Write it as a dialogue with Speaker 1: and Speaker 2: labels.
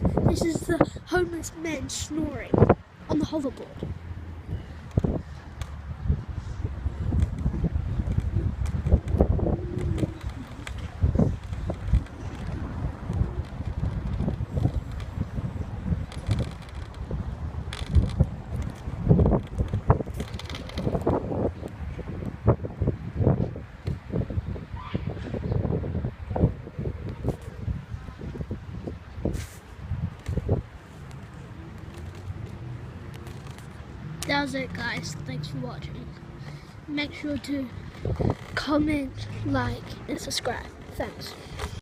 Speaker 1: guys, this is the homeless men snoring on the hoverboard. That was it, guys. Thanks for watching. Make sure to comment, like, and subscribe. Thanks.